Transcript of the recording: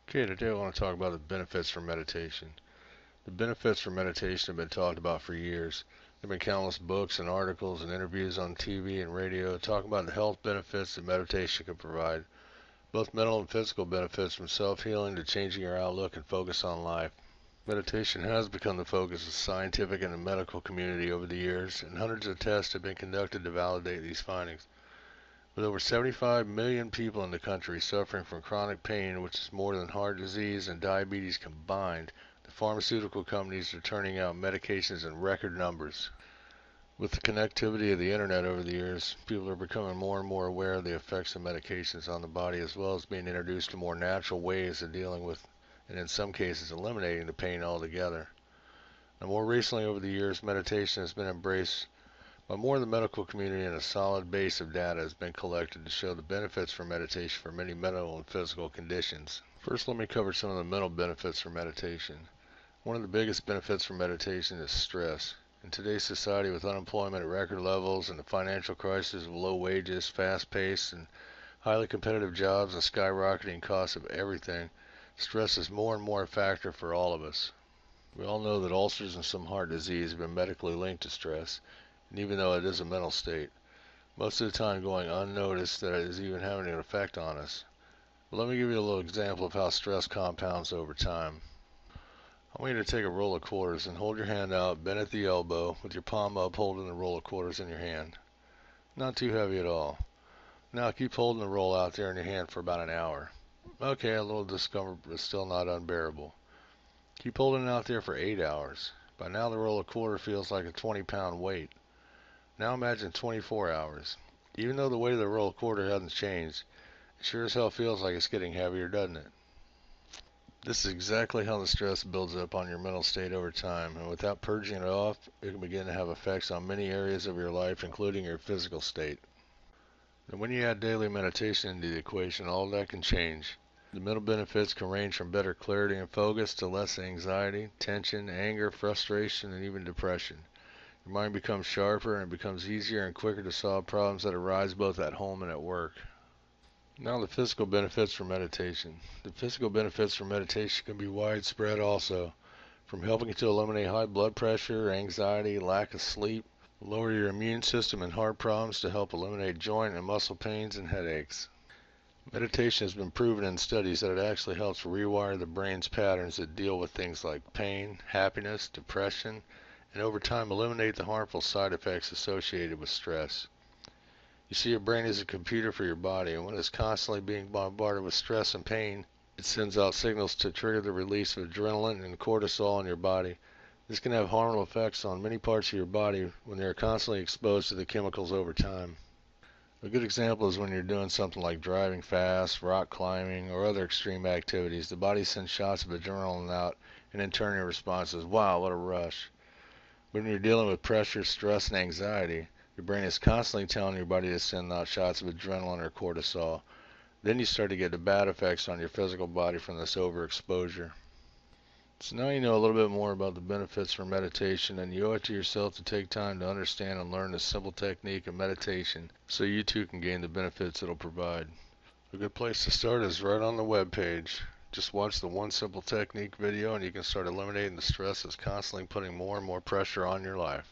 Okay, today I want to talk about the benefits for meditation. The benefits for meditation have been talked about for years. There have been countless books and articles and interviews on TV and radio talking about the health benefits that meditation can provide, both mental and physical benefits from self-healing to changing your outlook and focus on life. Meditation has become the focus of the scientific and the medical community over the years, and hundreds of tests have been conducted to validate these findings. With over 75 million people in the country suffering from chronic pain, which is more than heart disease and diabetes combined, the pharmaceutical companies are turning out medications in record numbers. With the connectivity of the internet over the years, people are becoming more and more aware of the effects of medications on the body, as well as being introduced to more natural ways of dealing with, and in some cases eliminating, the pain altogether. Now, more recently over the years, meditation has been embraced by more of the medical community, and a solid base of data has been collected to show the benefits for meditation for many mental and physical conditions. First, let me cover some of the mental benefits for meditation. One of the biggest benefits for meditation is stress. In today's society, with unemployment at record levels and the financial crisis of low wages, fast pace, and highly competitive jobs and skyrocketing costs of everything, stress is more and more a factor for all of us. We all know that ulcers and some heart disease have been medically linked to stress, and even though it is a mental state, most of the time going unnoticed that it is even having an effect on us. But let me give you a little example of how stress compounds over time. I want you to take a roll of quarters and hold your hand out, bent at the elbow, with your palm up, holding the roll of quarters in your hand. Not too heavy at all. Now keep holding the roll out there in your hand for about an hour. Okay, a little discomfort, but still not unbearable. Keep holding it out there for 8 hours. By now the roll of quarter feels like a 20-pound weight. Now imagine 24 hours. Even though the weight of the roll of quarter hasn't changed, it sure as hell feels like it's getting heavier, doesn't it? This is exactly how the stress builds up on your mental state over time, and without purging it off, it can begin to have effects on many areas of your life, including your physical state. And when you add daily meditation into the equation, all that can change. The mental benefits can range from better clarity and focus to less anxiety, tension, anger, frustration, and even depression. Your mind becomes sharper, and it becomes easier and quicker to solve problems that arise both at home and at work. Now the physical benefits for meditation. The physical benefits for meditation can be widespread also, from helping to eliminate high blood pressure, anxiety, lack of sleep, lower your immune system and heart problems to help eliminate joint and muscle pains and headaches. Meditation has been proven in studies that it actually helps rewire the brain's patterns that deal with things like pain, happiness, depression, and over time eliminate the harmful side effects associated with stress. You see, your brain is a computer for your body, and when it's constantly being bombarded with stress and pain, it sends out signals to trigger the release of adrenaline and cortisol in your body. This can have harmful effects on many parts of your body when they are constantly exposed to the chemicals over time. A good example is when you're doing something like driving fast, rock climbing, or other extreme activities. The body sends shots of adrenaline out, and in turn your response is, wow, what a rush. When you're dealing with pressure, stress, and anxiety, your brain is constantly telling your body to send out shots of adrenaline or cortisol. Then you start to get the bad effects on your physical body from this overexposure. So now you know a little bit more about the benefits for meditation, and you owe it to yourself to take time to understand and learn this simple technique of meditation so you too can gain the benefits it'll provide. A good place to start is right on the web page. Just watch the One Simple Technique video and you can start eliminating the stress that's constantly putting more and more pressure on your life.